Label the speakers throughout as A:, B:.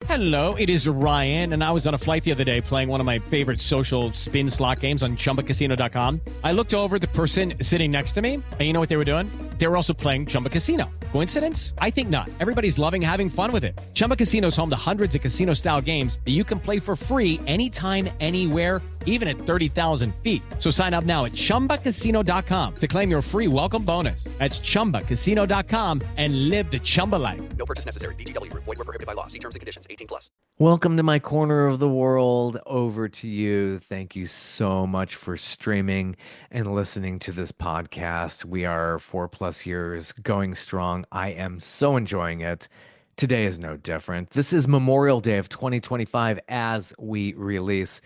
A: Hello, it is Ryan, and I was on a flight the other day playing one of my favorite social spin slot games on ChumbaCasino.com. I looked over at the person sitting next to me, and you know what they were doing? They were also playing Chumba Casino. Coincidence? I think not. Everybody's loving having fun with it. Chumba Casino is home to hundreds of casino-style games that you can play for free anytime, anywhere, even at 30,000 feet. So sign up now at ChumbaCasino.com to claim your free welcome bonus. That's ChumbaCasino.com and live the Chumba life.
B: No purchase necessary. VGW. Void where prohibited by law. See terms and conditions. 18+.
C: Welcome to my corner of the world. Over to you. Thank you so much for streaming and listening to this podcast. We are 4+ years going strong. I am so enjoying it. Today is no different. This is Memorial Day of 2025 as we release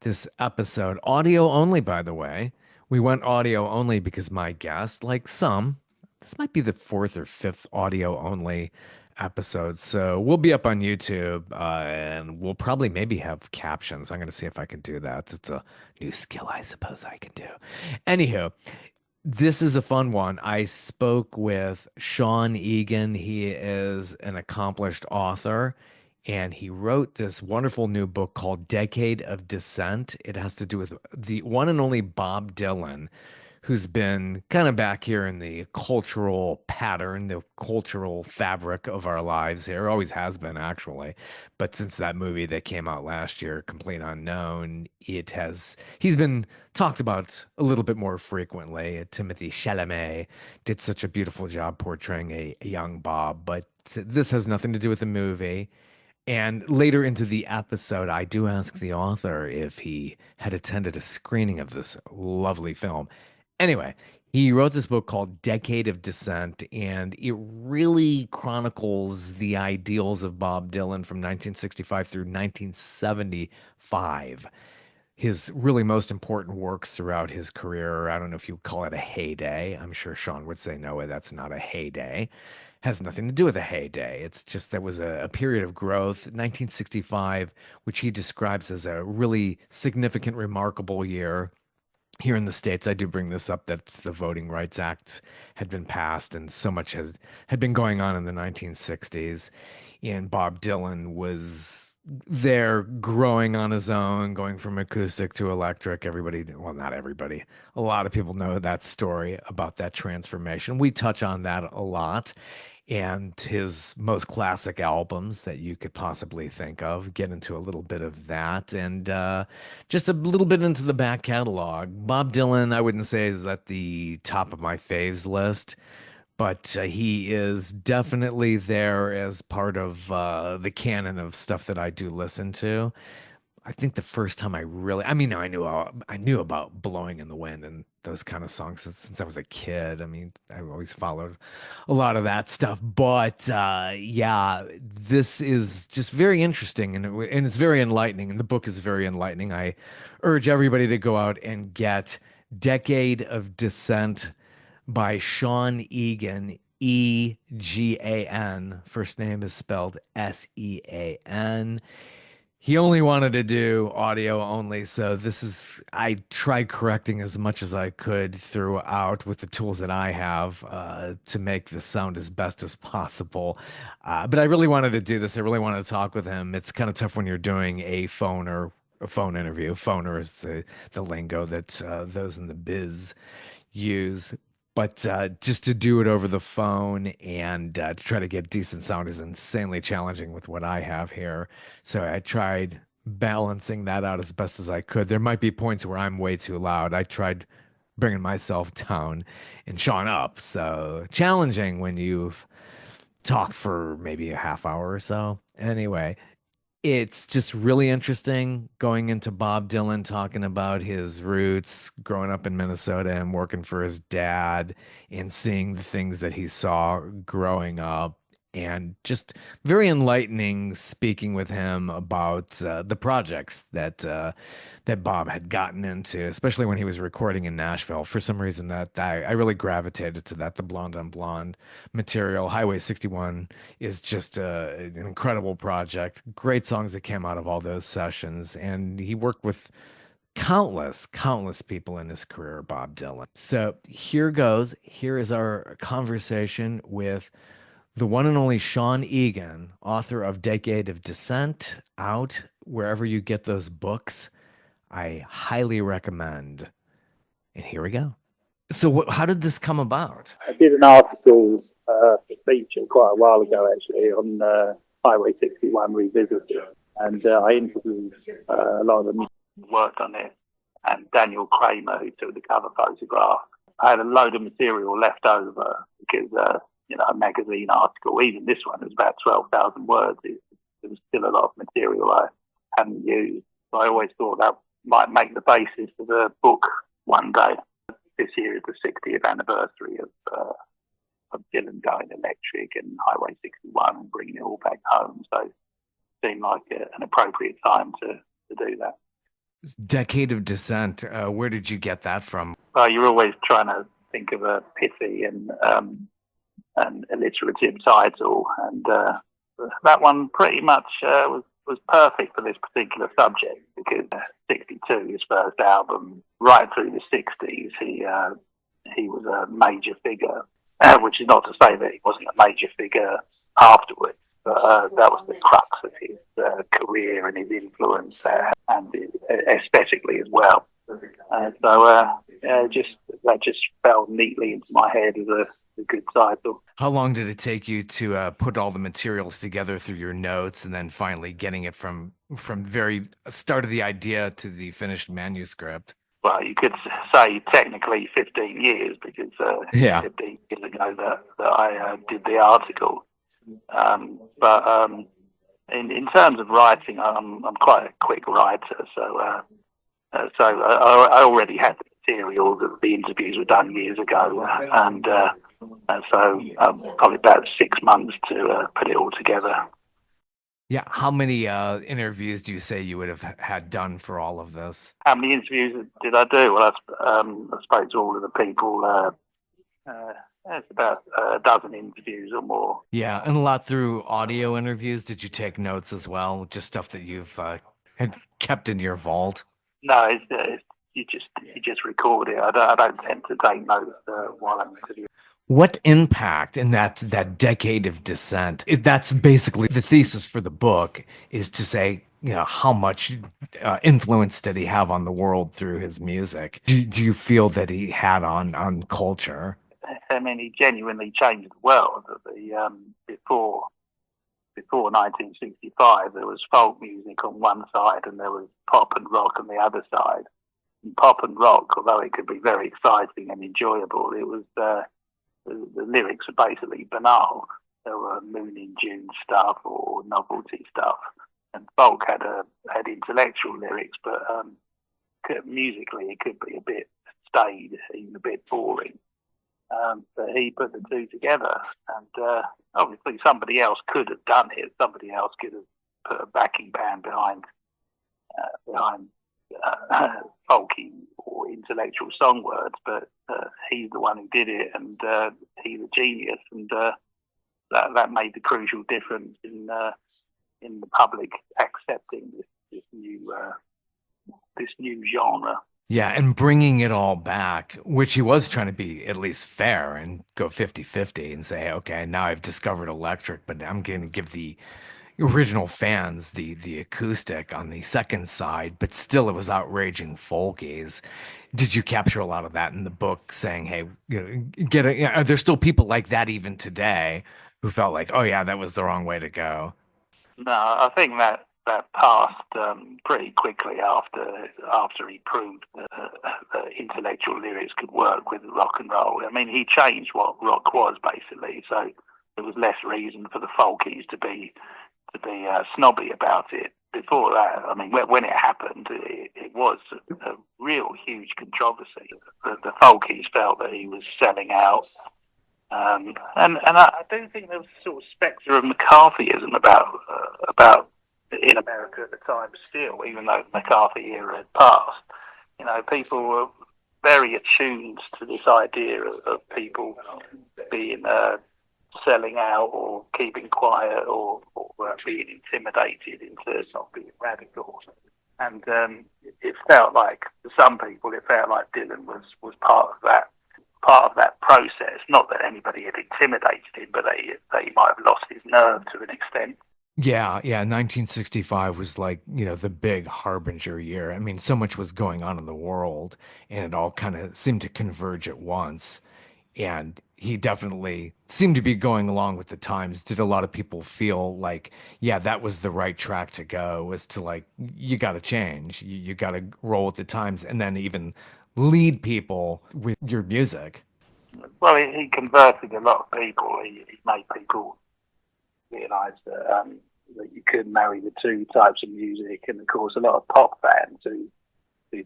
C: this episode. Audio only, by the way. We went audio only because my guest, like some, this might be the 4th or 5th audio only episode. So we'll be up on YouTube and we'll probably maybe have captions. I'm going to see if I can do that. It's a new skill I suppose I can do. Anywho, this is a fun one. I spoke with Sean Egan. He is an accomplished author, and he wrote this wonderful new book called Decade of Dissent. It has to do with the one and only Bob Dylan, who's been kind of back here in the cultural pattern, the cultural fabric of our lives here. Always has been, actually. But since that movie that came out last year, Complete Unknown, he's been talked about a little bit more frequently. Timothy Chalamet did such a beautiful job portraying a young Bob, but this has nothing to do with the movie. And later into the episode, I do ask the author if he had attended a screening of this lovely film. Anyway, he wrote this book called Decade of Dissent, and it really chronicles the ideals of Bob Dylan from 1965 through 1975. His really most important works throughout his career. I don't know if you would call it a heyday. I'm sure Sean would say, no, that's not a heyday. Has nothing to do with a heyday. It's just there was a period of growth. 1965, which he describes as a really significant, remarkable year. Here in the States, I do bring this up, that the Voting Rights Act had been passed and so much had been going on in the 1960s. And Bob Dylan was there growing on his own, going from acoustic to electric. Everybody, well, not everybody, a lot of people know that story about that transformation. We touch on that a lot. And his most classic albums that you could possibly think of, get into a little bit of that, and just a little bit into the back catalog. Bob Dylan, I wouldn't say is at the top of my faves list, but he is definitely there as part of the canon of stuff that I do listen to. I think the first time I knew about Blowing in the Wind and those kind of songs since I was a kid. I mean, I always followed a lot of that stuff, but yeah, this is just very interesting and it's very enlightening, and the book is very enlightening. I urge everybody to go out and get Decade of Dissent by Sean Egan, Egan. First name is spelled Sean. He only wanted to do audio only, so I tried correcting as much as I could throughout with the tools that I have to make this sound as best as possible. But I really wanted to do this. I really wanted to talk with him. It's kind of tough when you're doing a phone interview. Phoner is the lingo that those in the biz use. But just to do it over the phone and to try to get decent sound is insanely challenging with what I have here. So I tried balancing that out as best as I could. There might be points where I'm way too loud. I tried bringing myself down and Sean up. So challenging when you've talked for maybe a half hour or so. Anyway, it's just really interesting going into Bob Dylan, talking about his roots, growing up in Minnesota and working for his dad, and seeing the things that he saw growing up, and just very enlightening speaking with him about the projects that Bob had gotten into, especially when he was recording in Nashville. For some reason, that I really gravitated to that. The Blonde on Blonde material, Highway 61, is just an incredible project. Great songs that came out of all those sessions, and he worked with countless people in his career, Bob Dylan. So here goes. Here is our conversation with The one and only Sean Egan, author of Decade of Dissent, out wherever you get those books. I highly recommend. And here we go. So, how did this come about?
D: I did an article for Feature quite a while ago, actually, on Highway 61 Revisited. And I interviewed a lot of them who worked on it, and Daniel Kramer, who took the cover photograph. I had a load of material left over because, a magazine article, even this one, was about 12,000 words. There was still a lot of material I hadn't used. So I always thought that might make the basis of a book one day. This year is the 60th anniversary of Dylan going electric and Highway 61 and bringing it all back home. So it seemed like an appropriate time to do that.
C: Decade of Dissent. Where did you get that from?
D: You're always trying to think of a pithy and alliterative title, and that one pretty much was perfect for this particular subject because 62, his first album, right through the 60s, he was a major figure, which is not to say that he wasn't a major figure afterwards, but that was the crux of his career and his influence and aesthetically as well. That just fell neatly into my head as a good title.
C: How long did it take you to put all the materials together through your notes and then finally getting it from very start of the idea to the finished manuscript?
D: Well, you could say technically 15 years because 15 years ago that I did the article. But in terms of writing, I'm quite a quick writer, so I already had the material that the interviews were done years ago, and so probably about 6 months to put it all together.
C: Yeah, how many interviews do you say you would have had done for all of this?
D: How many interviews did I do? Well, I spoke to all of the people. It's about a dozen interviews or more.
C: Yeah, and a lot through audio interviews. Did you take notes as well? Just stuff that you've had kept in your vault?
D: No, you just record it. I don't tend to take notes while I'm interviewing.
C: What impact in that decade of dissent? That's basically the thesis for the book, is to say, how much influence did he have on the world through his music? Do you feel that he had on culture?
D: I mean, he genuinely changed the world. Before 1965, there was folk music on one side and there was pop and rock on the other side. And pop and rock, although it could be very exciting and enjoyable, it was the lyrics were basically banal. There were Moon in June stuff or novelty stuff, and folk had intellectual lyrics, but musically it could be a bit staid, even a bit boring. But he put the two together, and obviously somebody else could have done it. Somebody else could have put a backing band behind folky or intellectual song words, but he's the one who did it, and he's a genius, and that made the crucial difference in the public accepting this new genre.
C: Yeah, and bringing it all back, which he was trying to be at least fair and go 50-50 and say, okay, now I've discovered electric, but I'm going to give the original fans the acoustic on the second side, but still it was outraging folkies. Did you capture a lot of that in the book, saying, hey, are there still people like that even today who felt like, oh yeah, that was the wrong way to go?
D: No, I think that passed pretty quickly after he proved that intellectual lyrics could work with rock and roll. I mean, he changed what rock was basically, so there was less reason for the folkies to be snobby about it. Before that, I mean, when it happened, it was a real huge controversy. The folkies felt that he was selling out. And I do think there was a sort of spectre of McCarthyism about in America at the time still, even though the McCarthy era had passed. People were very attuned to this idea of people being selling out or keeping quiet or being intimidated into not being radical. And it felt like, to some people, Dylan was part of that. part of that process. Not that anybody had intimidated him, but they might have lost his nerve to an extent.
C: Yeah, yeah. 1965 was like, the big harbinger year. I mean, so much was going on in the world, and it all kind of seemed to converge at once. And he definitely seemed to be going along with the times. Did a lot of people feel like, yeah, that was the right track to go, was to like, you got to change, you got to roll with the times, and then even lead people with your music.
D: Well, he converted a lot of people. He made people realise that you could marry the two types of music, and of course, a lot of pop fans who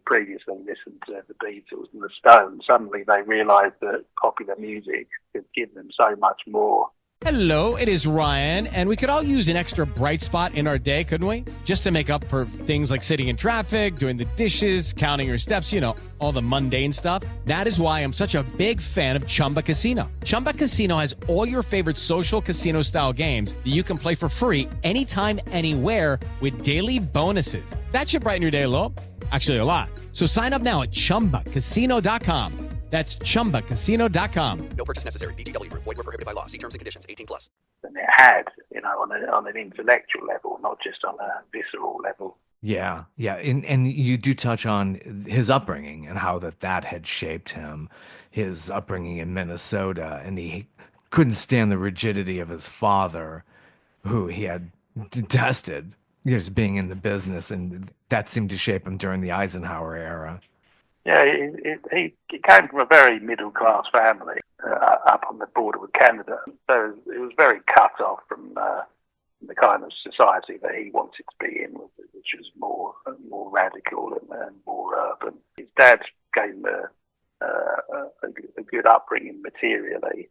D: previously listened to the Beatles and the Stones, suddenly they realised that popular music could give them so much more.
A: Hello, it is Ryan, and we could all use an extra bright spot in our day, couldn't we? Just to make up for things like sitting in traffic, doing the dishes, counting your steps, all the mundane stuff. That is why I'm such a big fan of Chumba Casino. Chumba Casino has all your favorite social casino-style games that you can play for free anytime, anywhere with daily bonuses. That should brighten your day a little. Actually, a lot. So sign up now at ChumbaCasino.com. That's ChumbaCasino.com.
B: No purchase necessary. VGW Group. Void where prohibited by law. See terms and conditions. 18+.
D: And it had, on an intellectual level, not just on a visceral level.
C: Yeah, yeah. And you do touch on his upbringing and how that had shaped him, his upbringing in Minnesota, and he couldn't stand the rigidity of his father, who he had detested, just being in the business, and that seemed to shape him during the Eisenhower era.
D: Yeah, he came from a very middle-class family up on the border with Canada. So it was very cut off from the kind of society that he wanted to be in, which was more radical and more urban. His dad gave him a good upbringing materially.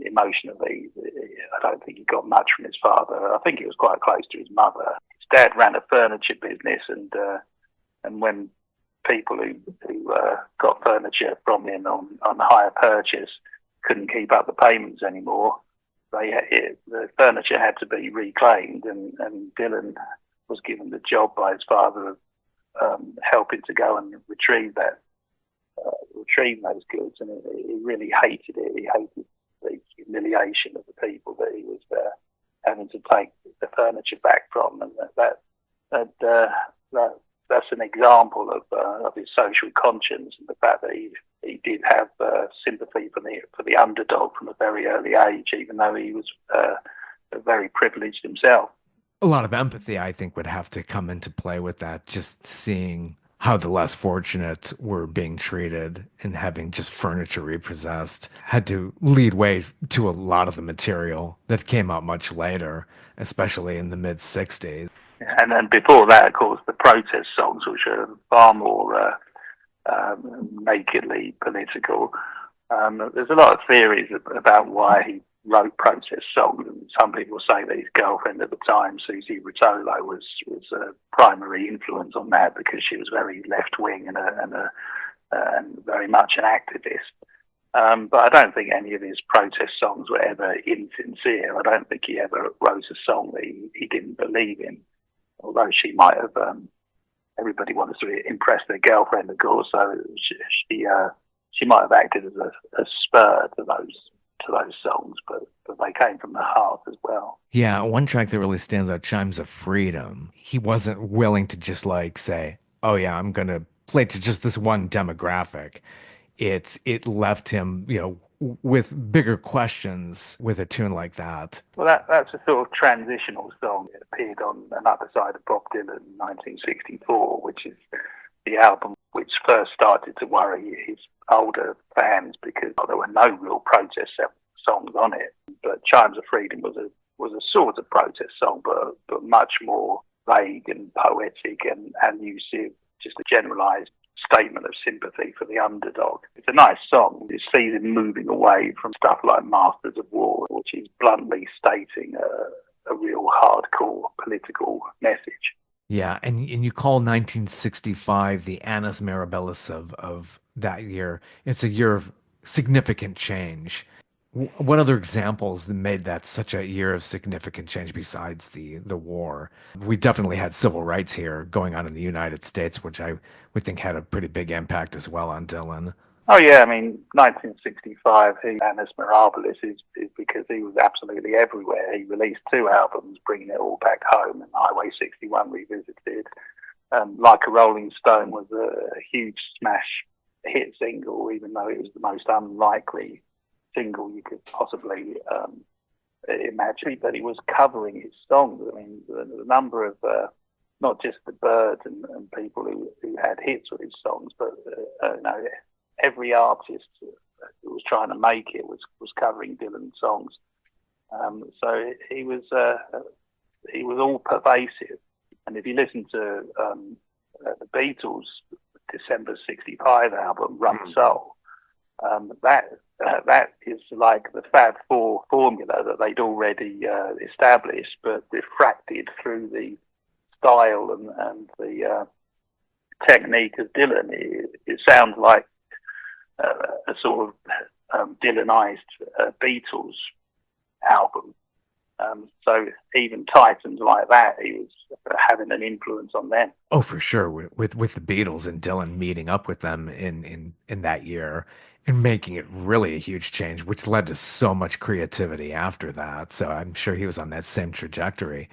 D: Emotionally, I don't think he got much from his father. I think he was quite close to his mother. His dad ran a furniture business, and when people who got furniture from him on hire purchase couldn't keep up the payments anymore, the furniture had to be reclaimed, and Dylan was given the job by his father of helping to go and retrieve those goods, and he really hated it. He hated the humiliation of the people that he was having to take the furniture back from, and that's an example of his social conscience, and the fact that he did have sympathy for the underdog from a very early age, even though he was very privileged himself.
C: A lot of empathy, I think, would have to come into play with that, just seeing how the less fortunate were being treated and having just furniture repossessed had to lead way to a lot of the material that came out much later, especially in the mid-'60s.
D: And then before that, of course, the protest songs, which are far more nakedly political. There's a lot of theories about why he wrote protest songs, and some people say that his girlfriend at the time, Susie Rotolo, was a primary influence on that, because she was very left-wing and very much an activist. But I don't think any of his protest songs were ever insincere. I don't think he ever wrote a song that he didn't believe in. Although she might have, everybody wants to impress their girlfriend, of course, so she might have acted as a spur to those songs, but they came from the heart as well.
C: Yeah, one track that really stands out, Chimes of Freedom. He wasn't willing to just like say, oh yeah, I'm going to play to just this one demographic. It left him, with bigger questions with a tune like that.
D: Well, that's a sort of transitional song. It appeared on Another Side of Bob Dylan in 1964, which is the album which first started to worry his older fans, because there were no real protest songs on it. But Chimes of Freedom was a sort of protest song, but much more vague and poetic and allusive, just a generalised statement of sympathy for the underdog. It's a nice song. It sees him moving away from stuff like Masters of War, which is bluntly stating a real hardcore political message.
C: Yeah, and you call 1965 the Annus Mirabilis of that year. It's a year of significant change. What other examples made that such a year of significant change besides the war? We definitely had civil rights here going on in the United States, which I would think had a pretty big impact as well on Dylan.
D: Oh yeah, I mean, 1965, Annus Mirabilis is because he was absolutely everywhere. He released 2 albums, bringing it all back home, and Highway 61 Revisited. Like a Rolling Stone was a huge smash hit single, even though it was the most unlikely single you could possibly imagine. But he was covering his songs. I mean, the number of not just the Byrds and people who had hits with his songs, but every artist who was trying to make it was covering Dylan's songs. So he was all pervasive. And if you listen to the Beatles' December '65 album, Run Soul, that is like the Fab Four formula that they'd already established, but diffracted through the style and the technique of Dylan. It sounds like a sort of Dylanized Beatles album. So even titans like that, he was having an influence on them.
C: Oh, for sure. With the Beatles and Dylan meeting up with them in that year and making it really a huge change, which led to so much creativity after that. So I'm sure he was on that same trajectory.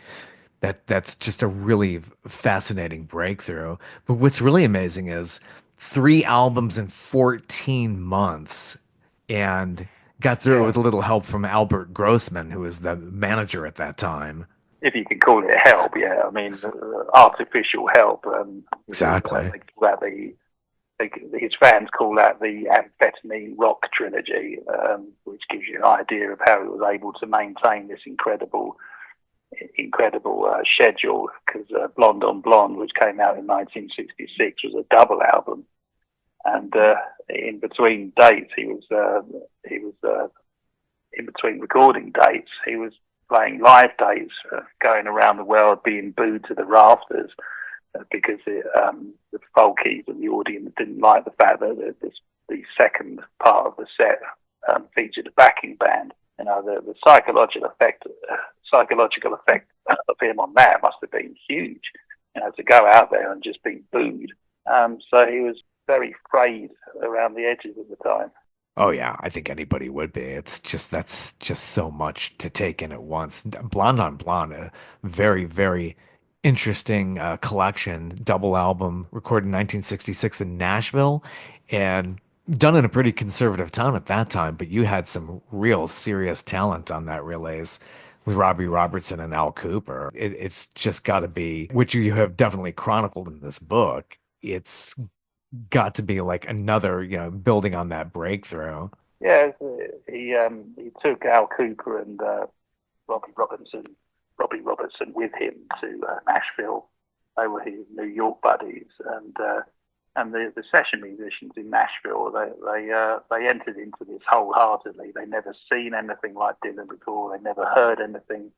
C: That's just a really fascinating breakthrough. But what's really amazing is 3 albums in 14 months, and got through it with a little help from Albert Grossman, who was the manager at that time.
D: If you can call it help, yeah. I mean, artificial help.
C: Exactly.
D: His fans call that the amphetamine rock trilogy, which gives you an idea of how he was able to maintain this incredible schedule. Because Blonde on Blonde, which came out in 1966, was a double album, and in between dates, he was in between recording dates, he was playing live dates, going around the world, being booed to the rafters because the folkies and the audience didn't like the fact that the second part of the set featured a backing band. You know, the psychological effect of him on that must have been huge. You know, to go out there and just be booed. So he was very frayed around the edges at the time.
C: Oh yeah, I think anybody would be. That's just so much to take in at once. Blonde on Blonde, a very, very interesting collection, double album recorded in 1966 in Nashville, and done in a pretty conservative town at that time. But you had some real serious talent on that release with Robbie Robertson and Al Cooper. It's just got to be, which you have definitely chronicled in this book. It's got to be like another, building on that breakthrough.
D: Yeah, he took Al Cooper and Robbie Robertson with him to Nashville. They were his New York buddies, and the session musicians in Nashville. They entered into this wholeheartedly. They never seen anything like Dylan before. They never heard anything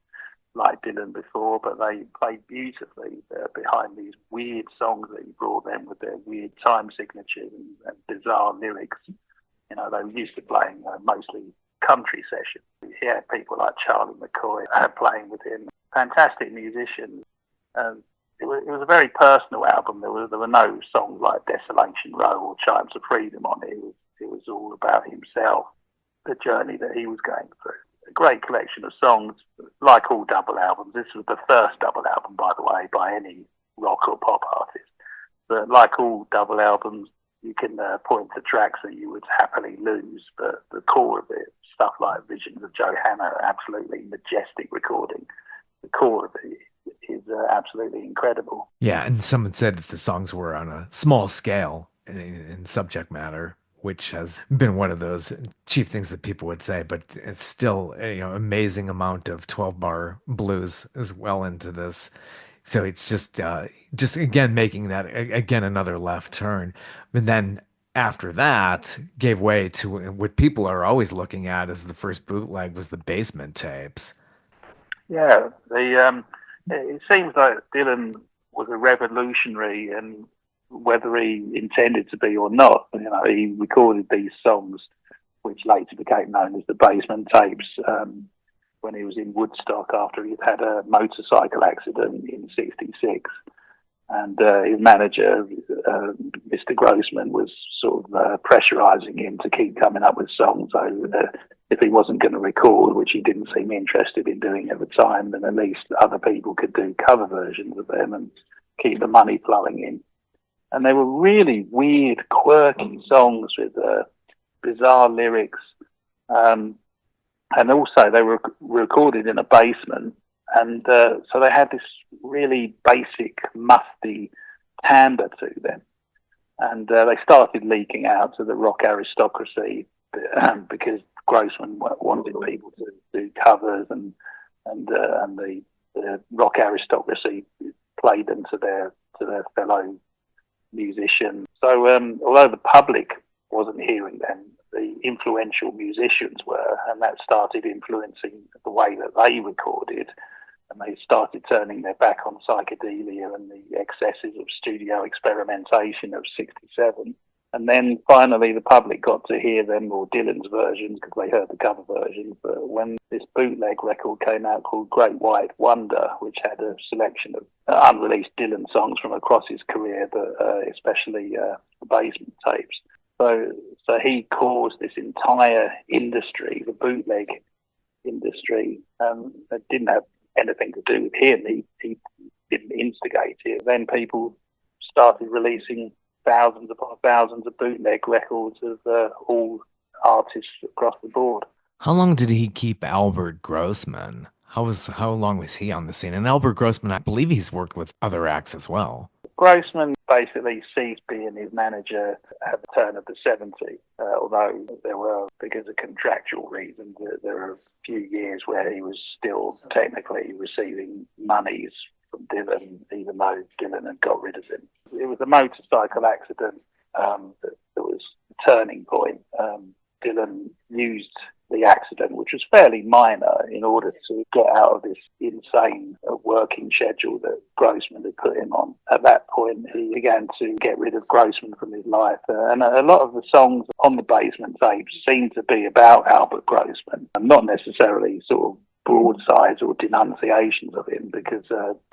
D: like Dylan before, but they played beautifully behind these weird songs that he brought them with their weird time signatures and bizarre lyrics. You know, they were used to playing mostly country sessions. He had people like Charlie McCoy playing with him. Fantastic musicians. It was a very personal album. There were no songs like Desolation Row or Chimes of Freedom on it. It was all about himself, the journey that he was going through. A great collection of songs, like all double albums. This was the first double album, by the way, by any rock or pop artist. But like all double albums, you can point to tracks that you would happily lose, but the core of it, stuff like Visions of Johanna, absolutely majestic recording. The core of it is absolutely incredible.
C: Yeah, and someone said that the songs were on a small scale in subject matter, which has been one of those chief things that people would say, but it's still amazing amount of 12-bar blues as well into this. So it's just again making that again another left turn. But then after that gave way to what people are always looking at as the first bootleg was the Basement tapes.
D: Yeah, it seems like Dylan was a revolutionary, and whether he intended to be or not, he recorded these songs, which later became known as the Basement tapes, when he was in Woodstock after he'd had a motorcycle accident in '66. And his manager, Mr. Grossman, was sort of pressurising him to keep coming up with songs. So if he wasn't going to record, which he didn't seem interested in doing at the time, then at least other people could do cover versions of them and keep the money flowing in. And they were really weird, quirky songs with bizarre lyrics. And also they were recorded in a basement. And so they had this really basic, musty timbre to them. And they started leaking out to the rock aristocracy because Grossman wanted people to do covers, and the rock aristocracy played them to their fellow musicians. So although the public wasn't hearing them, the influential musicians were, and that started influencing the way that they recorded. And they started turning their back on psychedelia and the excesses of studio experimentation of '67. And then finally the public got to hear them, or Dylan's versions, because they heard the cover versions. But when this bootleg record came out called Great White Wonder, which had a selection of unreleased Dylan songs from across his career, but especially the basement tapes. So he caused this entire industry, the bootleg industry, that didn't have anything to do with him. He didn't instigate it. Then people started releasing thousands upon thousands of bootleg records of all artists across the board.
C: How long did he keep Albert Grossman? How long was he on the scene? And Albert Grossman, I believe he's worked with other acts as well.
D: Grossman basically ceased being his manager at the turn of the 70s, although there were, because of contractual reasons, there were a few years where he was still technically receiving monies from Dylan, even though Dylan had got rid of him. It was a motorcycle accident that was the turning point. Dylan used the accident, which was fairly minor, in order to get out of this insane working schedule that Grossman had put him on. At that point, he began to get rid of Grossman from his life. And a lot of the songs on the basement tapes seem to be about Albert Grossman, and not necessarily sort of broadsides or denunciations of him, because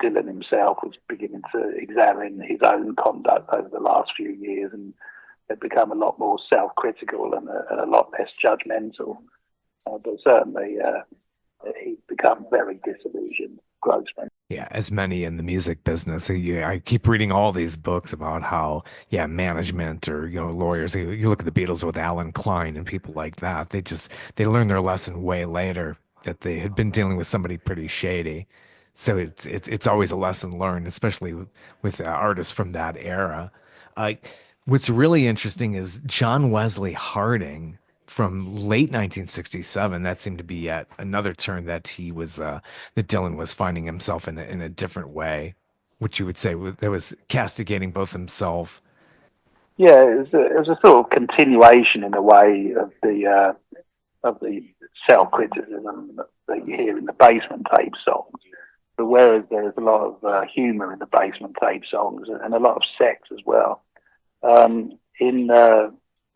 D: Dylan himself was beginning to examine his own conduct over the last few years and had become a lot more self-critical and a lot less judgmental. But certainly he's become very disillusioned, Grossman.
C: Yeah, as many in the music business. I keep reading all these books about how, management or, lawyers. You look at the Beatles with Alan Klein and people like that. They learn their lesson way later, that they had been dealing with somebody pretty shady. So it's always a lesson learned, especially with artists from that era. What's really interesting is John Wesley Harding from late 1967. That seemed to be yet another turn that that Dylan was finding himself in a different way, which you would say that was castigating both himself.
D: Yeah, it was a sort of continuation in a way of the self-criticism that you hear in the basement tape songs. But whereas there's a lot of humour in the basement tape songs and a lot of sex as well,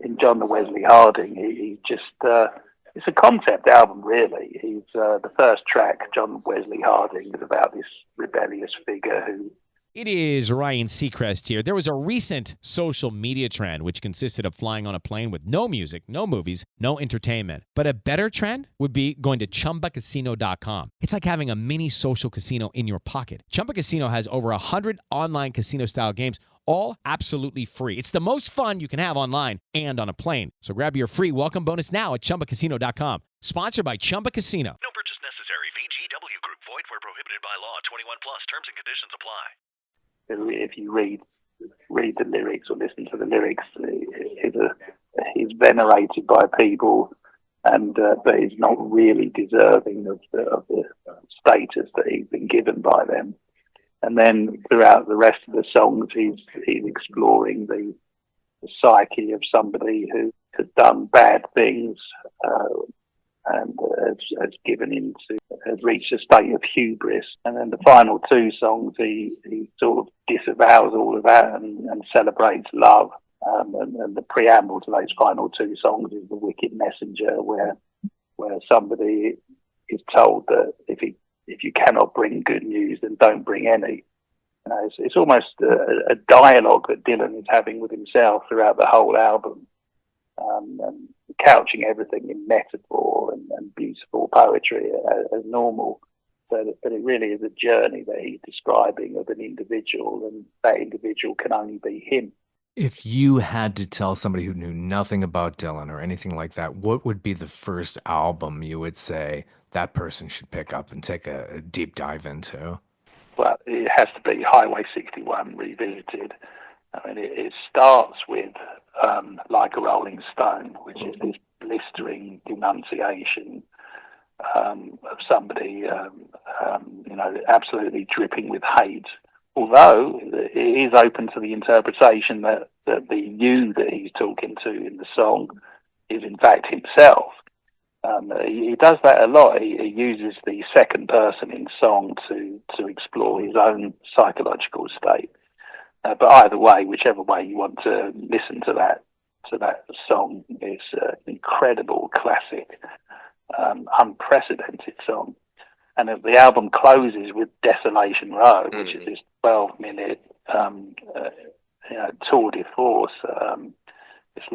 D: in John the Wesley Harding, he just it's a concept album, really. He's the first track, John Wesley Harding, is about this rebellious figure who...
A: It is Ryan Seacrest here. There was a recent social media trend which consisted of flying on a plane with no music, no movies, no entertainment. But a better trend would be going to ChumbaCasino.com. It's like having a mini social casino in your pocket. Chumba Casino has over 100 online casino-style games, all absolutely free. It's the most fun you can have online and on a plane. So grab your free welcome bonus now at ChumbaCasino.com. Sponsored by Chumba Casino.
E: No purchase necessary. VGW Group. Void where prohibited by law. 21 plus. Terms and conditions apply.
D: If you read the lyrics or listen to the lyrics, he's venerated by people, and but he's not really deserving of the status that he's been given by them. And then throughout the rest of the songs, he's exploring the psyche of somebody who has done bad things and has reached a state of hubris. And then the final two songs, he sort of disavows all of that and celebrates love. And the preamble to those final two songs is The Wicked Messenger, where somebody is told that if you cannot bring good news, then don't bring any. You know, it's almost a dialogue that Dylan is having with himself throughout the whole album, and couching everything in metaphor and beautiful poetry as normal. But it really is a journey that he's describing of an individual, and that individual can only be him.
C: If you had to tell somebody who knew nothing about Dylan or anything like that, what would be the first album you would say that person should pick up and take a deep dive into?
D: Well, it has to be Highway 61 Revisited. I mean, it starts with Like a Rolling Stone, which is this blistering denunciation of somebody, absolutely dripping with hate. Although it is open to the interpretation that the you that he's talking to in the song is in fact himself. He does that a lot. He uses the second person in song to explore his own psychological state. But either way, whichever way you want to listen to that song, it's an incredible classic, unprecedented song. And the album closes with Desolation Row, which is this 12-minute tour de force. It's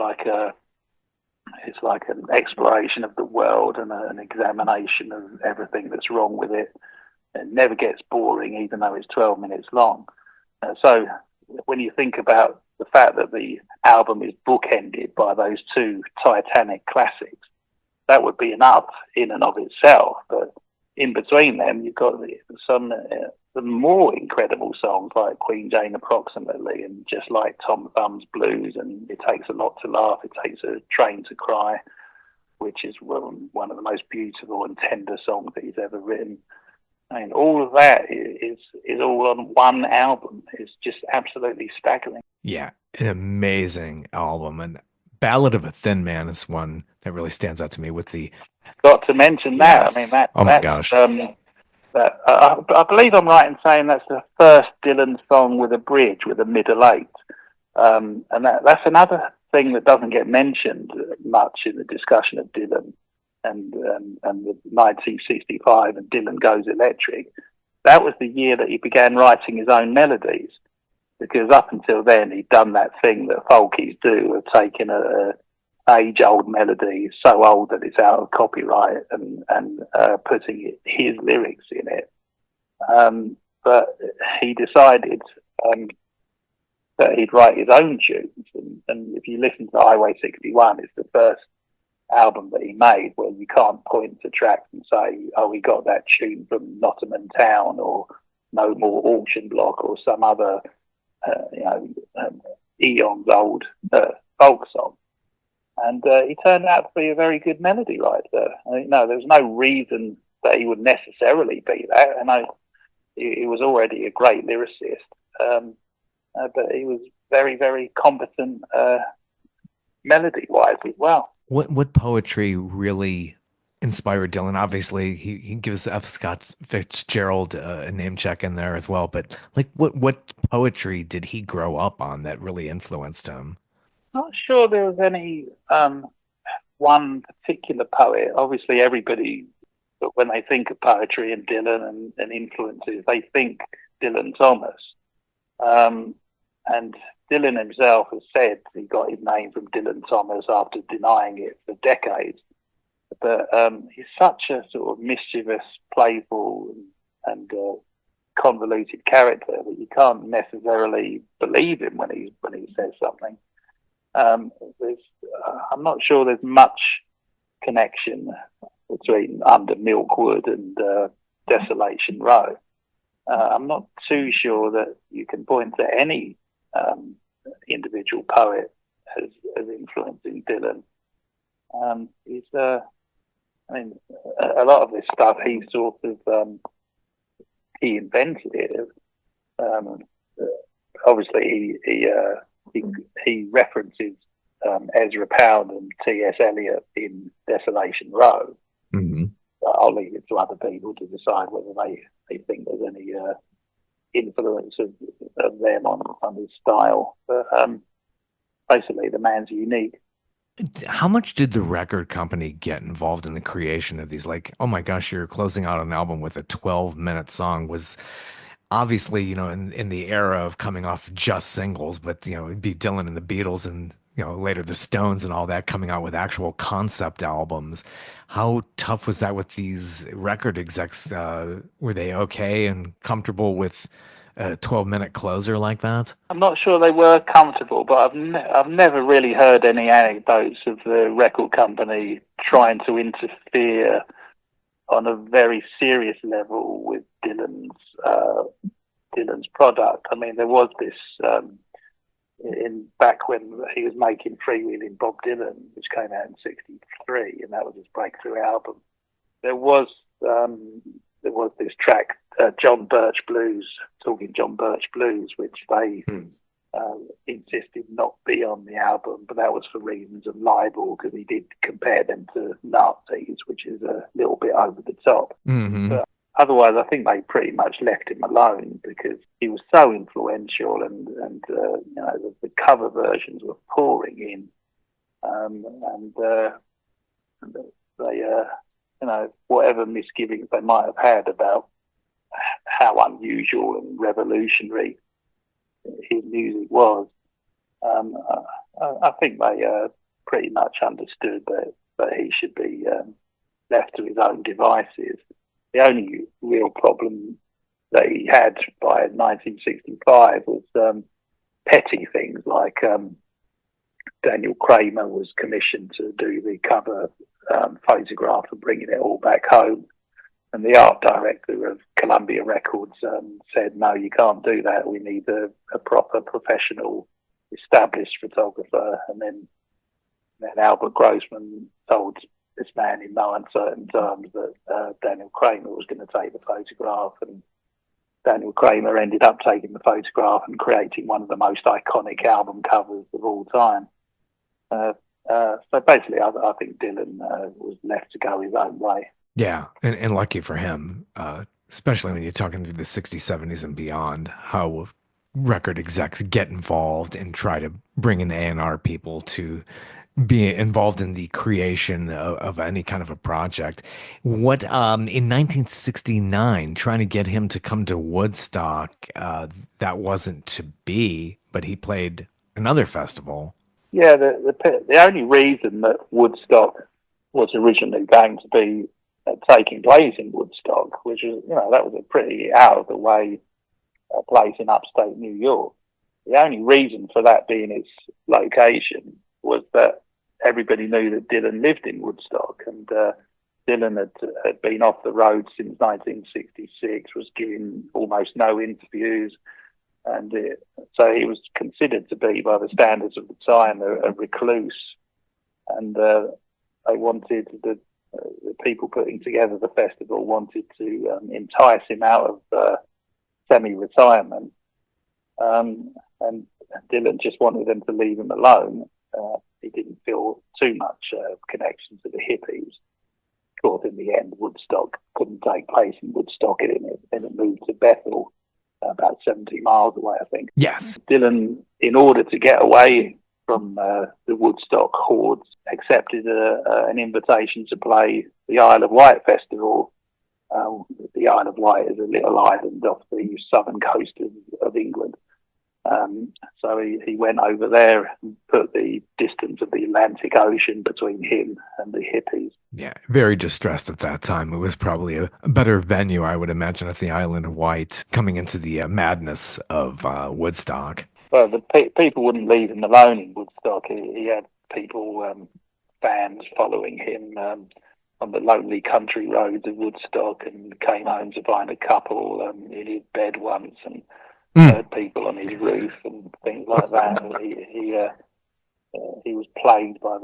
D: like an exploration of the world and an examination of everything that's wrong with it. It never gets boring, even though it's 12 minutes long. So when you think about the fact that the album is bookended by those two Titanic classics, that would be enough in and of itself. But in between them, you've got some more incredible songs like Queen Jane Approximately, and just like Tom Thumb's Blues, and It Takes a Lot to Laugh, It Takes a Train to Cry, which is one of the most beautiful and tender songs that he's ever written. I mean, all of that is all on one album. It's just absolutely staggering.
C: Yeah, an amazing album. And Ballad of a Thin Man is one that really stands out to me with the...
D: Got to mention that.
C: Yes.
D: I mean, that.
C: Oh my gosh.
D: I believe I'm right in saying that's the first Dylan song with a bridge, with a middle eight. And that's another thing that doesn't get mentioned much in the discussion of Dylan and the 1965 and Dylan Goes Electric. That was the year that he began writing his own melodies, because up until then he'd done that thing that folkies do of taking a age-old melody, so old that it's out of copyright, and putting his lyrics in it. But he decided that he'd write his own tunes. And if you listen to Highway 61, it's the first album that he made where you can't point to tracks and say, oh, we got that tune from Nottingham Town or No More Auction Block or some other, eons old folk song. And he turned out to be a very good melody writer. There was no reason that he would necessarily be that. And he was already a great lyricist, but he was very, very competent melody-wise as well.
C: What poetry really inspired Dylan? Obviously, he gives F. Scott Fitzgerald a name check in there as well. But like, what poetry did he grow up on that really influenced him?
D: Not sure there was any one particular poet. Obviously, everybody, but when they think of poetry and Dylan and influences, they think Dylan Thomas. And Dylan himself has said he got his name from Dylan Thomas after denying it for decades. But he's such a sort of mischievous, playful, and convoluted character that you can't necessarily believe him when he says something. I'm not sure there's much connection between Under Milkwood and Desolation Row. I'm not too sure that you can point to any individual poet as influencing Dylan. A lot of this stuff he sort of he invented it. Obviously, he references Ezra Pound and T.S. Eliot in Desolation Row.
C: Mm-hmm.
D: I'll leave it to other people to decide whether they think there's any influence of them on his style. But basically, the man's unique.
C: How much did the record company get involved in the creation of these? Like, oh my gosh, you're closing out an album with a 12-minute song. obviously, in the era of coming off just singles, but, it'd be Dylan and the Beatles and, later the Stones and all that coming out with actual concept albums. How tough was that with these record execs? Were they okay and comfortable with a 12-minute closer like that?
D: I'm not sure they were comfortable, but I've never really heard any anecdotes of the record company trying to interfere on a very serious level with Dylan's product. I mean, there was this back when he was making Freewheeling Bob Dylan, which came out in '63, and that was his breakthrough album. There was this track, John Birch Blues, which they insisted not be on the album, but that was for reasons of libel, because he did compare them to Nazis, which is a little bit over the top.
C: Mm-hmm.
D: But otherwise, I think they pretty much left him alone because he was so influential, and the cover versions were pouring in, and they whatever misgivings they might have had about how unusual and revolutionary his music was, I think they pretty much understood that he should be left to his own devices. The only real problem that he had by 1965 was petty things like Daniel Kramer was commissioned to do the cover photograph and bringing it all back home. And the art director of Columbia Records said, no, you can't do that. We need a proper professional, established photographer. And then Albert Grossman told this man in no uncertain terms that Daniel Kramer was going to take the photograph. And Daniel Kramer ended up taking the photograph and creating one of the most iconic album covers of all time. So basically, I think Dylan was left to go his own way.
C: Yeah, and lucky for him, especially when you're talking through the 60s, 70s, and beyond, how record execs get involved and try to bring in A&R people to be involved in the creation of any kind of a project. What in 1969, trying to get him to come to Woodstock, that wasn't to be, but he played another festival.
D: Yeah, the only reason that Woodstock was originally going to be taking place in Woodstock, which is, that was a pretty out of the way place in upstate New York. The only reason for that being its location was that everybody knew that Dylan lived in Woodstock, and Dylan had been off the road since 1966, was giving almost no interviews, and so he was considered to be, by the standards of the time, a recluse, and they wanted the people putting together the festival wanted to entice him out of semi-retirement, and Dylan just wanted them to leave him alone. He didn't feel too much connection to the hippies. Of course, in the end, Woodstock couldn't take place in Woodstock, and it moved to Bethel, about 70 miles away, I think.
C: Yes.
D: Dylan, in order to get away from the Woodstock hordes, accepted an invitation to play the Isle of Wight festival. The Isle of Wight is a little island off the southern coast of England. So he went over there and put the distance of the Atlantic Ocean between him and the hippies.
C: Yeah, very distressed at that time. It was probably a better venue, I would imagine, at the Island of Wight, coming into the madness of Woodstock.
D: Well, the people wouldn't leave him alone in Woodstock. He had people, fans following him on the lonely country roads of Woodstock, and came home to find a couple in his bed once, and heard people on his roof and things like that. He was plagued by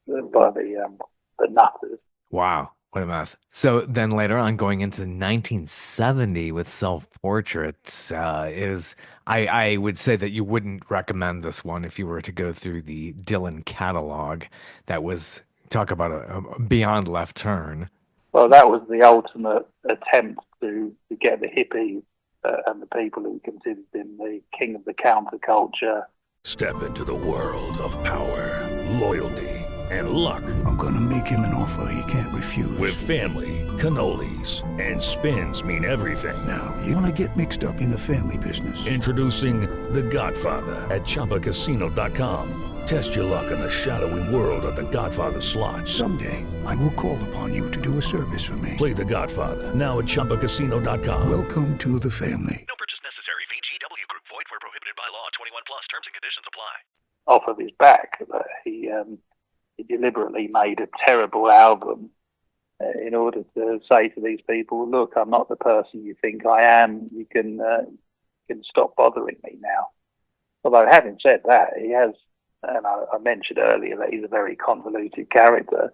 D: the nutters.
C: Wow, what a mess. So then later on, going into 1970 with Self-Portraits, I would say that you wouldn't recommend this one if you were to go through the Dylan catalog. That was, talk about a beyond left turn.
D: Well, that was the ultimate attempt to get the hippies and the people who considered him the king of the counterculture.
F: Step into the world of power, loyalty, and luck.
G: I'm gonna make him an offer he can't refuse.
F: With family, cannolis, and spins mean everything.
G: Now, you wanna get mixed up in the family business.
F: Introducing The Godfather at ChumbaCasino.com. Test your luck in the shadowy world of The Godfather slot.
G: Someday, I will call upon you to do a service for me.
F: Play The Godfather now at ChumbaCasino.com.
G: Welcome to the family.
E: No purchase necessary. VGW Group. Void where prohibited by law. 21 plus. Terms and conditions apply.
D: Off of his back that he deliberately made a terrible album in order to say to these people, look, I'm not the person you think I am. You can stop bothering me now. Although having said that, he has, and I mentioned earlier that he's a very convoluted character.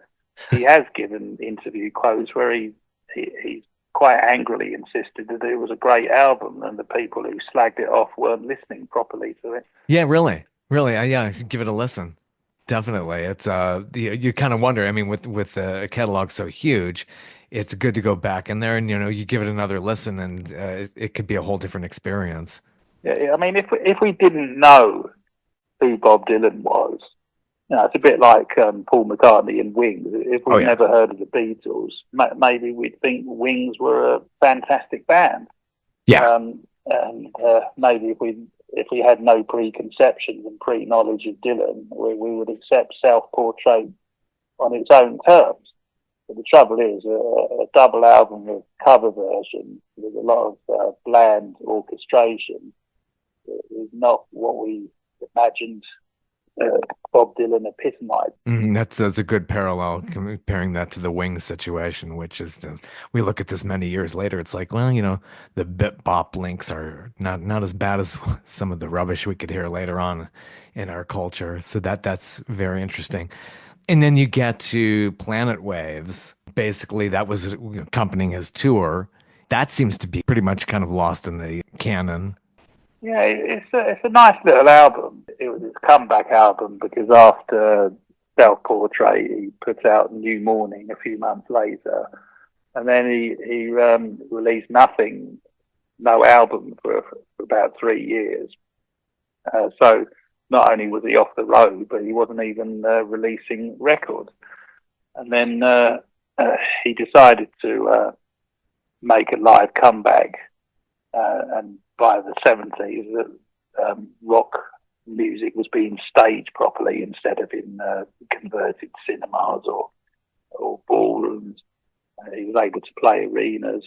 D: He has given interview quotes where he's quite angrily insisted that it was a great album and the people who slagged it off weren't listening properly to it.
C: Yeah, really. Yeah, I should give it a listen. Definitely. It's you kind of wonder, I mean, with a catalog so huge, it's good to go back in there and you give it another listen and it could be a whole different experience.
D: Yeah, I mean, if we didn't know who Bob Dylan was, it's a bit like Paul McCartney and Wings. If we'd never heard of the Beatles, maybe we'd think Wings were a fantastic band.
C: Yeah.
D: And maybe if we had no preconceptions and pre-knowledge of Dylan, we would accept Self-Portrait on its own terms. But the trouble is, a double album with cover versions with a lot of bland orchestration is not what we imagined Bob Dylan epitomized.
C: That's a good parallel, comparing that to the Wings situation, which is, we look at this many years later, it's like, well, the bip-bop links are not as bad as some of the rubbish we could hear later on in our culture. So that's very interesting. And then you get to Planet Waves. Basically, that was accompanying his tour. That seems to be pretty much kind of lost in the canon.
D: Yeah, it's a nice little album. It was his comeback album because after Self-Portrait, he put out New Morning a few months later. And then he released no album for about 3 years. So not only was he off the road, but he wasn't even releasing records. And then he decided to make a live comeback. And by the 70s, rock music was being staged properly instead of in converted cinemas or ballrooms. He was able to play arenas.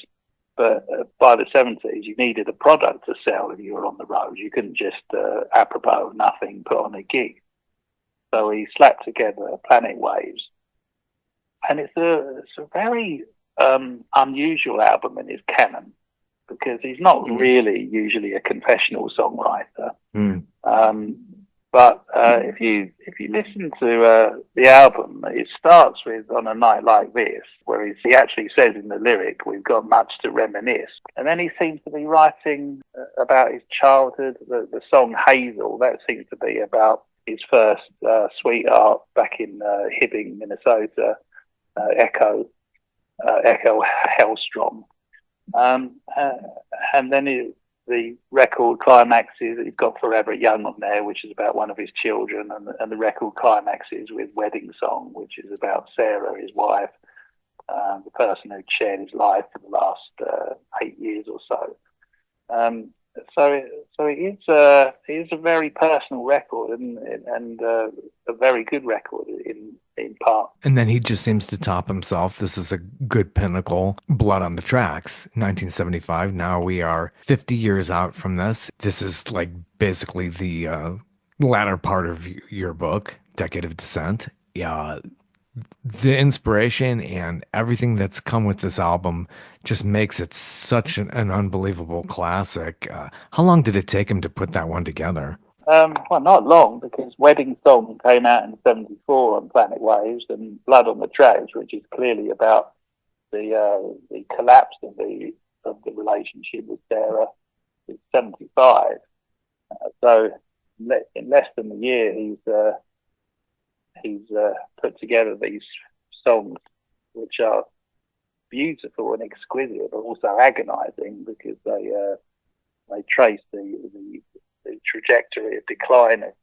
D: But by the 70s, you needed a product to sell if you were on the road. You couldn't just, apropos of nothing, put on a gig. So he slapped together Planet Waves. And it's a very unusual album in his canon, because he's not really usually a confessional songwriter. But if you listen to the album, it starts with "On a Night Like This," where he actually says in the lyric, "We've got much to reminisce." And then he seems to be writing about his childhood. The song "Hazel," that seems to be about his first sweetheart back in Hibbing, Minnesota, Echo Hellstrom. And then the record climaxes, you've got Forever Young on there, which is about one of his children, and the record climaxes with Wedding Song, which is about Sarah, his wife, the person who shared his life for the last 8 years or so. So it is a very personal record and a very good record in part.
C: And then he just seems to top himself. This is a good pinnacle. Blood on the Tracks, 1975. Now we are 50 years out from this. This is like basically the latter part of your book, Decade of Dissent. Yeah. The inspiration and everything that's come with this album just makes it such an unbelievable classic. How long did it take him to put that one together?
D: Well, not long, because Wedding Song came out in '74 on Planet Waves, and Blood on the Tracks, which is clearly about the collapse of the relationship with Sarah, is '75. So in less than a year, he's put together these songs, which are beautiful and exquisite, but also agonizing, because they trace the trajectory of decline of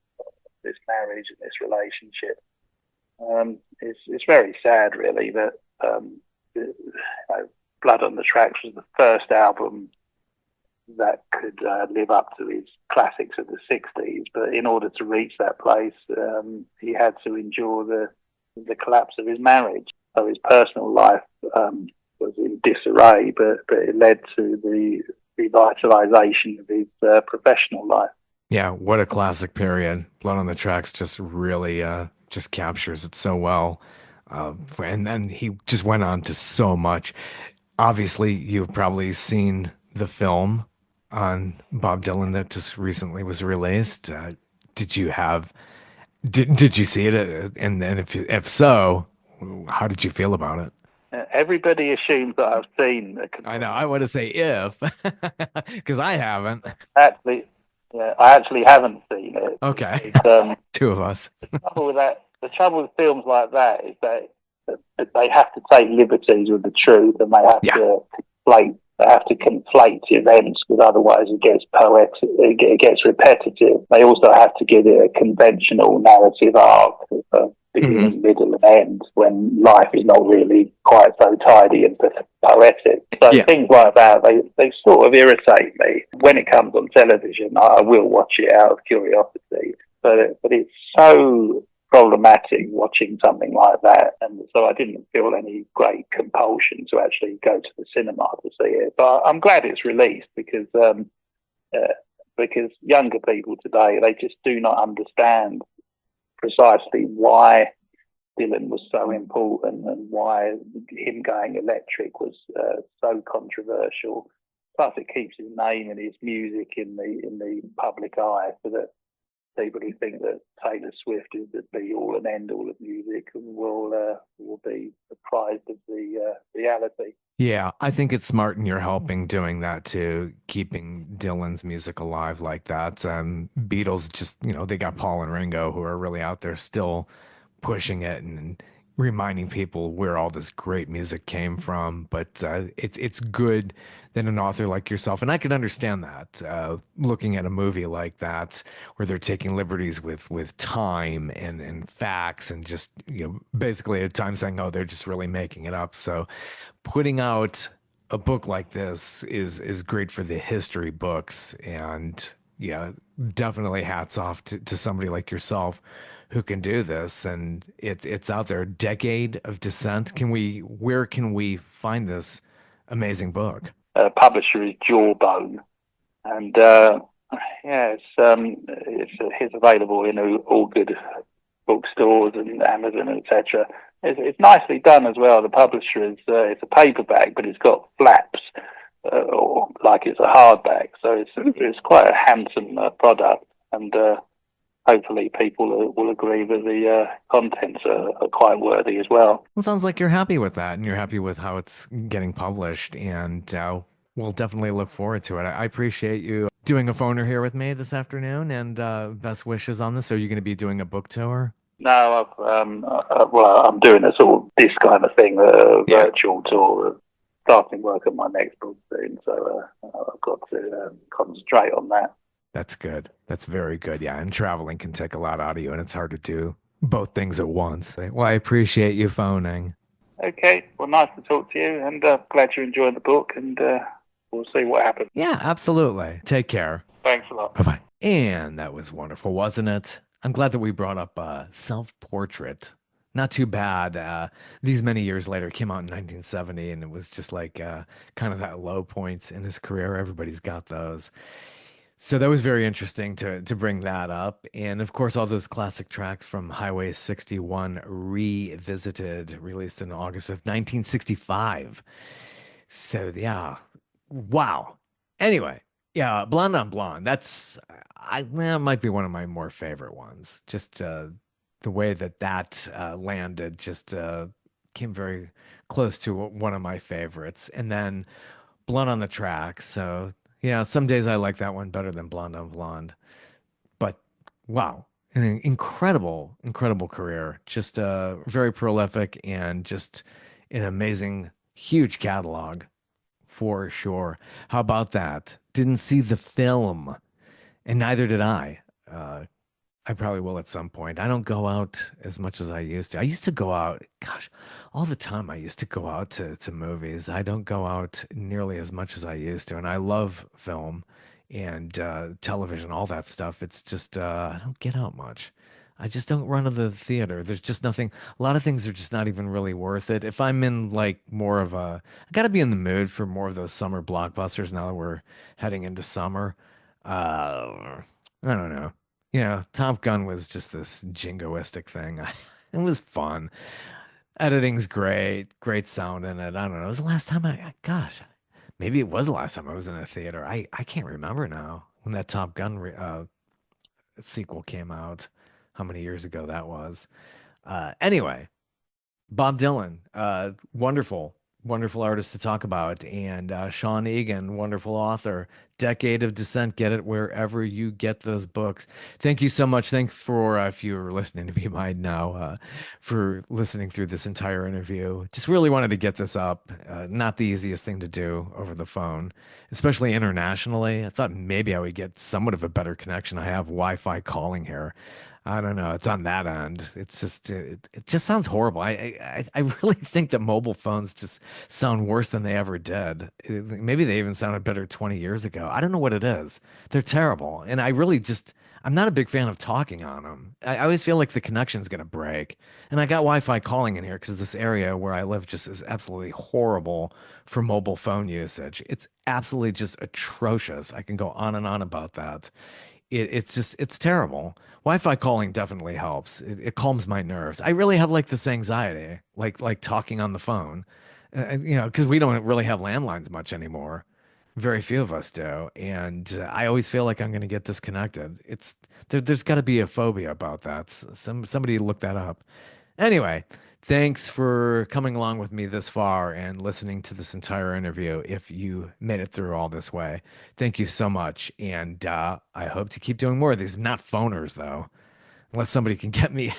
D: this marriage and this relationship. It's very sad, really, that Blood on the Tracks was the first album that could live up to his classics of the 60s, but in order to reach that place, he had to endure the collapse of his marriage. So his personal life was in disarray, but it led to the revitalization of his professional life.
C: Yeah, what a classic period. Blood on the Tracks just really just captures it so well. And then he just went on to so much. Obviously, you've probably seen the film on Bob Dylan that just recently was released. Did you have did you see it? And then if so, how did you feel about it?
D: Everybody assumes that I've seen.
C: I know. I want to say if, because I haven't.
D: Actually, yeah, I actually haven't seen it.
C: Okay,
D: It's,
C: two of us.
D: the trouble with films like that is that they have to take liberties with the truth, and they have to conflate events, because otherwise it gets poetic, it gets repetitive. They also have to give it a conventional narrative arc, beginning, middle, and end, when life is not really quite so tidy and poetic. So things like that, they sort of irritate me. When it comes on television, I will watch it out of curiosity, but it's so problematic watching something like that, and so I didn't feel any great compulsion to actually go to the cinema to see it. But I'm glad it's released, because younger people today, they just do not understand precisely why Dylan was so important and why him going electric was so controversial. Plus, it keeps his name and his music in the public eye, so that people who think that Taylor Swift is the be-all and end-all of music will be surprised of the reality.
C: Yeah, I think it's smart, and you're helping doing that too, keeping Dylan's music alive like that. Beatles just, they got Paul and Ringo, who are really out there still pushing it and reminding people where all this great music came from. But it's good that an author like yourself, and I can understand that, looking at a movie like that where they're taking liberties with time and facts, and just basically at times saying, oh, they're just really making it up. So putting out a book like this is great for the history books. And yeah, definitely hats off to somebody like yourself who can do this. And it's out there. Decade of Dissent. Where can we find this amazing book?
D: Publisher is Jawbone, and it's available in all good bookstores and Amazon, etc. It's nicely done as well. The publisher is it's a paperback, but it's got flaps, or like it's a hardback, so it's quite a handsome product, and hopefully people will agree that the contents are quite worthy as well.
C: Well, sounds like you're happy with that, and you're happy with how it's getting published, and we'll definitely look forward to it. I appreciate you doing a phoner here with me this afternoon, and best wishes on this. Are you going to be doing a book tour?
D: No, I'm doing this kind of thing, virtual tour, starting work on my next book soon, so I've got to concentrate on that.
C: That's good. That's very good. Yeah, and traveling can take a lot out of you, and it's hard to do both things at once. Well, I appreciate you phoning.
D: Okay, well, nice to talk to you, and glad you enjoyed the book, and we'll see what happens.
C: Yeah, absolutely. Take care.
D: Thanks a lot.
C: Bye-bye. And that was wonderful, wasn't it? I'm glad that we brought up Self-Portrait. Not too bad. These many years later, it came out in 1970, and it was just like kind of that low point in his career. Everybody's got those. So that was very interesting to bring that up. And of course, all those classic tracks from Highway 61 revisited, released in August of 1965. So yeah, wow. Anyway, yeah, Blonde on Blonde. That might be one of my more favorite ones. Just the way that landed just came very close to one of my favorites. And then Blonde on the Tracks. So yeah, some days I like that one better than Blonde on Blonde. But wow, an incredible, incredible career. Just very prolific, and just an amazing, huge catalog for sure. How about that? Didn't see the film, and neither did I. I probably will at some point. I don't go out as much as I used to. I used to go out, gosh, all the time. I used to go out to movies. I don't go out nearly as much as I used to. And I love film and television, all that stuff. It's just, I don't get out much. I just don't run to the theater. There's just nothing, a lot of things are just not even really worth it. If I'm in like more of a, I got to be in the mood for more of those summer blockbusters now that we're heading into summer. I don't know. Top Gun was just this jingoistic thing. It was fun. Editing's great, great sound in it. I don't know. It was the last time gosh, maybe it was the last time I was in a theater. I can't remember now when that Top Gun sequel came out, how many years ago that was. Anyway, Bob Dylan, wonderful, wonderful artist to talk about. And Sean Egan, wonderful author. Decade of Dissent. Get it wherever you get those books. Thank you so much. Thanks for, if you're listening to me by now, for listening through this entire interview. Just really wanted to get this up. Not the easiest thing to do over the phone, especially internationally. I thought maybe I would get somewhat of a better connection. I have Wi-Fi calling here. I don't know. It's on that end. It's just it just sounds horrible. I really think that mobile phones just sound worse than they ever did. Maybe they even sounded better 20 years ago. I don't know what it is. They're terrible, and I'm not a big fan of talking on them. I always feel like the connection's gonna break. And I got Wi-Fi calling in here because this area where I live just is absolutely horrible for mobile phone usage. It's absolutely just atrocious. I can go on and on about that. It's terrible. Wi-Fi calling definitely helps. It calms my nerves. I really have like this anxiety, like talking on the phone, because we don't really have landlines much anymore. Very few of us do, and I always feel like I'm going to get disconnected. There's got to be a phobia about that. Somebody look that up. Anyway, thanks for coming along with me this far and listening to this entire interview. If you made it through all this way, thank you so much. And I hope to keep doing more of these. Not phoners, though, unless somebody can get me.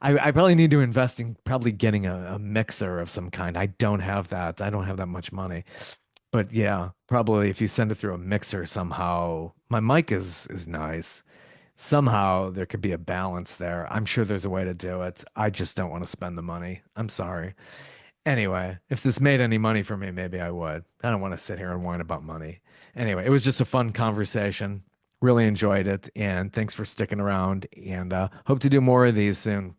C: I probably need to invest in probably getting a mixer of some kind. I don't have that. I don't have that much money. But yeah, probably if you send it through a mixer somehow, my mic is nice. Somehow there could be a balance there. I'm sure there's a way to do it. I just don't want to spend the money. I'm sorry. Anyway, if this made any money for me, maybe I would. I don't want to sit here and whine about money. Anyway, it was just a fun conversation. Really enjoyed it. And thanks for sticking around. And hope to do more of these soon.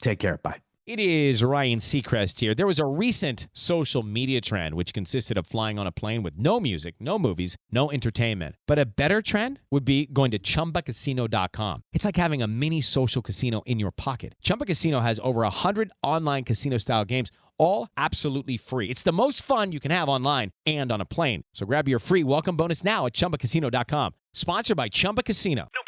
C: Take care. Bye.
A: It is Ryan Seacrest here. There was a recent social media trend which consisted of flying on a plane with no music, no movies, no entertainment. But a better trend would be going to ChumbaCasino.com. It's like having a mini social casino in your pocket. Chumba Casino has over 100 online casino-style games, all absolutely free. It's the most fun you can have online and on a plane. So grab your free welcome bonus now at ChumbaCasino.com. Sponsored by Chumba Casino.
E: No